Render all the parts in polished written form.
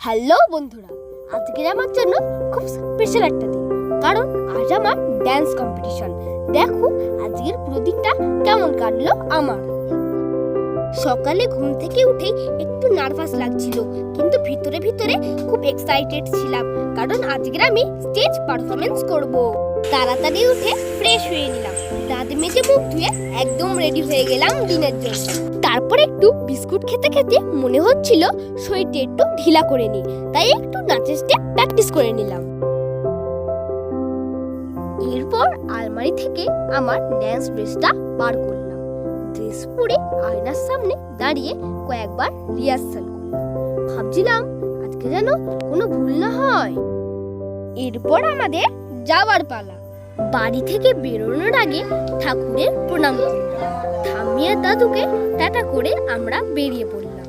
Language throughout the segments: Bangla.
হ্যালো বন্ধুরা, আজকের আমার জন্য খুব স্পেশাল একটা দিন, কারণ আজ আমার ড্যান্স কম্পিটিশন। দেখো আজকের পুরো দিনটা কেমন কাটলো আমার। সকালে ঘুম থেকে উঠেই একটু নার্ভাস লাগছিল, কিন্তু ভিতরে ভিতরে খুব এক্সাইটেড ছিলাম, কারণ আজকের আমি স্টেজ পারফরমেন্স করব। তাড়াতাড়ি উঠে ফ্রেশ হয়ে নিলাম, দাঁত মেজে মুখ ধুয়ে একদম রেডি হয়ে গেলাম দিনের জন্য। তারপর একটু বিস্কুট খেতে খেতে মনে হচ্ছিল শরীরটা একটু ঢিলা করে নিই, তাই একটু নাচের স্টেপ প্র্যাকটিস করে নিলাম। এরপর আলমারি থেকে আমার ড্যান্স ড্রেসটা বার করলাম। ড্রেস পরে আয়নার সামনে দাঁড়িয়ে কয়েকবার রিহার্সাল করলাম। ভাবছিলাম আজকে যেন কোনো ভুল না হয়। এরপর আমাদের যাওয়ার পালা। বাড়ি থেকে বেরোনোর আগে ঠাকুরের প্রণাম করলাম, ঠাম্মি আর দাদুকে টাটা করে আমরা বেরিয়ে পড়লাম।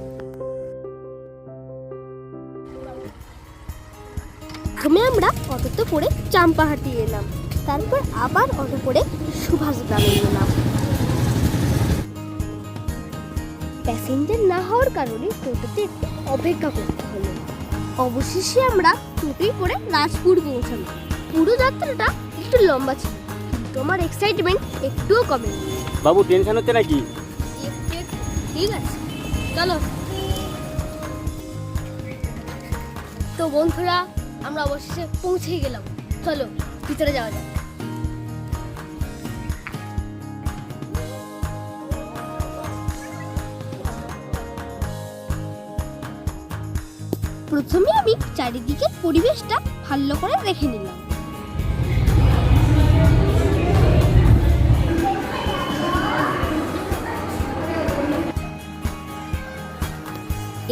প্রথমে আমরা অটোতে করে চাম্পাহাটি এলাম, তারপর আবার অটো করে সুভাষ গ্রামে গেলাম। প্যাসেঞ্জার না হওয়ার কারণে টোটোতে একটু অপেক্ষা করতে হলো। অবশেষে আমরা টোটোয় করে রাজপুর পৌঁছালাম। পুরো যাত্রাটা একটু লম্বা ছিল, কিন্তু আমার এক্সাইটমেন্ট একটুও কমেনি। বাবু টেনশন হচ্ছে নাকি? ঠিক আছে, চলো। তো বন্ধুরা, আমরা অবশেষে পৌঁছে গেলাম। চলো ভিতরে যাওয়া যাক। প্রথমে আমি চারিদিকের পরিবেশটা ভালো করে দেখে নিলাম।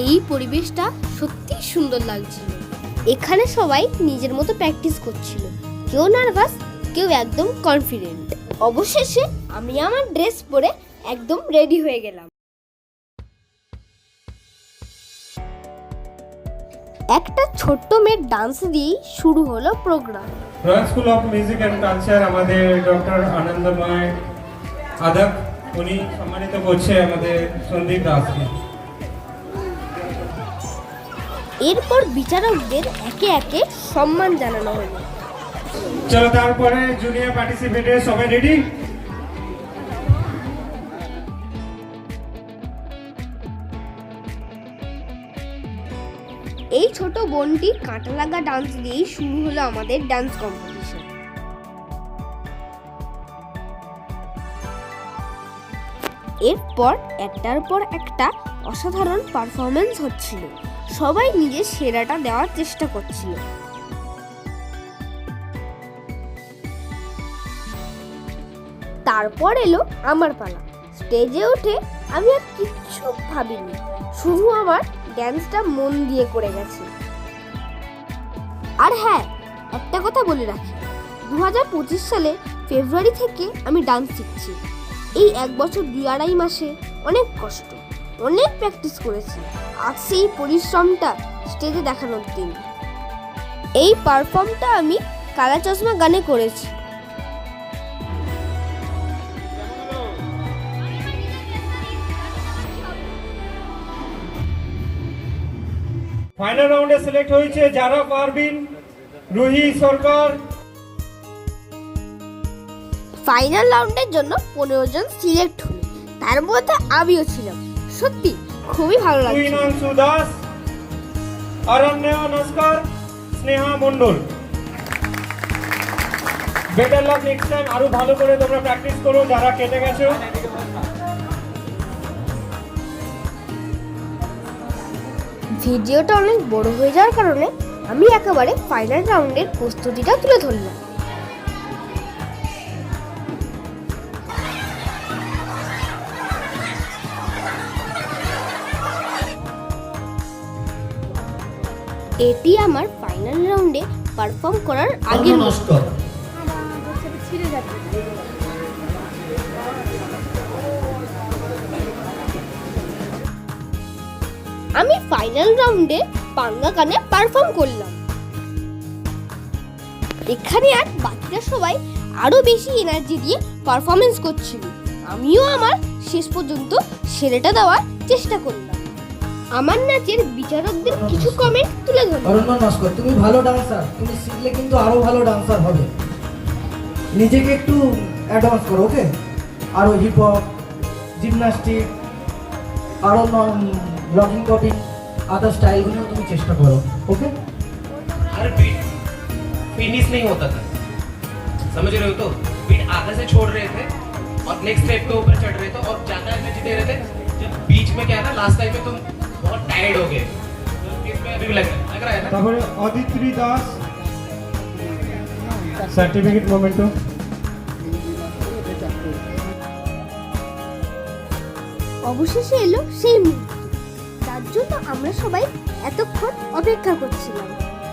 এই পরিবেশটা সত্যি সুন্দর লাগছিল। এখানে সবাই নিজের মতো প্র্যাকটিস করছিল, কেউ নার্ভাস, কেউ একদম কনফিডেন্ট। অবশেষে আমি আমার ড্রেস পরে একদম রেডি হয়ে গেলাম। একটা ছোট্ট মেয়ের ডান্স দিয়েই শুরু হলো program. Royal school of music and culture আমাদের ডক্টর আনন্দময় আদক উনি সম্মানিত করছে আমাদের সন্দীপ দাসকে। এরপর বিচারকদের একে একে সম্মান জানানো হলো। চলো তারপরে জুনিয়র পার্টিসিপেন্টের সবাই রেডি? এই ছোট বোনটি কাঁটা লাগা ডান্স দিয়েই শুরু হলো আমাদের ডান্স কম্পিটিশন। এরপর একটার পর একটা অসাধারণ পারফরমেন্স হচ্ছিল, সবাই নিজের সেরাটা দেওয়ার চেষ্টা করছিল। তারপর এলো আমার পালা। স্টেজে উঠে আমি আর কিচ্ছু ভাবিনি, শুধু আমার ড্যান্সটা মন দিয়ে করে গেছি। আর হ্যাঁ, একটা কথা বলে রাখি, 2025 সালে ফেব্রুয়ারি থেকে আমি ডান্স শিখছি। এই 1 বছর 2-2.5 মাসে অনেক কষ্ট, অনেক প্র্যাকটিস করেছি। আজ সেই পরিশ্রমটা স্টেজে দেখানোর দিন। এই পারফর্মটা আমি কালা চশমা গানে করেছি। ফাইনাল রাউন্ডে সিলেক্ট হয়েছে যারা পারবিন, রুহি সরকার। ফাইনাল রাউন্ডের জন্য 15 জন সিলেক্ট হলো, তার মধ্যে আমিও ছিলাম। সত্যি খুবই ভালো লাগছে। তুইনাংশু দাস, অরণ্য নস্কর, স্নেহা মণ্ডল। বেটার লাক নেক্সট টাইম, আরো ভালো করে তোমরা প্র্যাকটিস করো যারা কেটে গেছো। ভিডিওটা অনেক বড় হয়ে যাওয়ার কারণে আমি একেবারে ফাইনাল রাউন্ডের প্রস্তুতিটা তুলে ধরলাম। এটি আমার ফাইনাল রাউন্ডে পারফর্ম করার আগে। আমি ফাইনাল রাউন্ডে পাঙ্গা গানে পারফর্ম করলাম। এখানে আর বাকিরা সবাই আরো বেশি এনার্জি দিয়ে পারফরমেন্স করছিল। আমিও আমার শেষ পর্যন্ত সেরাটা দেওয়ার চেষ্টা করলাম। আমার নাচের বিচারকদের কিছু কমেন্ট তুলে ধরুন। অরণ্য নস্কর, তুমি ভালো ডান্সার, তুমি শিখলে কিন্তু আরো ভালো ডান্সার হবে। নিজেকে একটু অ্যাডভান্স করো, ওকে? আরো হিপ হপ, জিমনাস্টিক, আরো ব্লকিং কপিং, আদার স্টাইলগুলোও তুমি চেষ্টা করো, ওके? हर बीट फिनिश नहीं होता था, समझ रहे हो? तो बीट आगे से छोड़ रहे थे और नेक्स्ट स्टेप के ऊपर चढ़ रहे थे और ज्यादा एनर्जी दे रहे थे। जब बीच में क्या है ना, लास्ट टाइम में तुम बहुत टायर्ड हो गए, तो इसमें अभी भी लग रहा है ना। তারপরে অদিত্রি দাস, সার্টিফিকেট মোমেন্টো। অবশেষে এলো সেই মুহূর্ত, তার জন্য আমরা সবাই এতক্ষণ অপেক্ষা করছিলাম।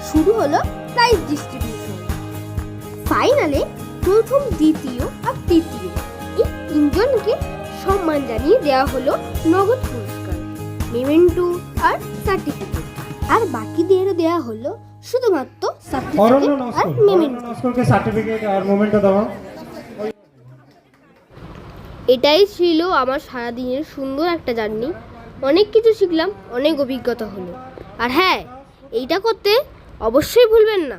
শুরু হলো প্রাইজ ডিস্ট্রিবিউশন। ফাইনালে প্রথম, দ্বিতীয় আর তৃতীয় এই তিনজনকে সম্মান জানিয়ে দেওয়া হলো নগদ পুরস্কার, মেমেন্টো আর সার্টিফিকেট। আর বাকিদের দেওয়া হলো শুধুমাত্র অরণ্য সার্টিফিকেট আর নস্কর, মেমেন্টো। অরণ্য নস্করকে সার্টিফিকেট আর মোমেন্টো দেওয়া। এটাই ছিল আমার সারাদিনের সুন্দর একটা জার্নি। অনেক কিছু শিখলাম, অনেক অভিজ্ঞতা হলো। আর হ্যাঁ, এইটা করতে অবশ্যই ভুলবেন না।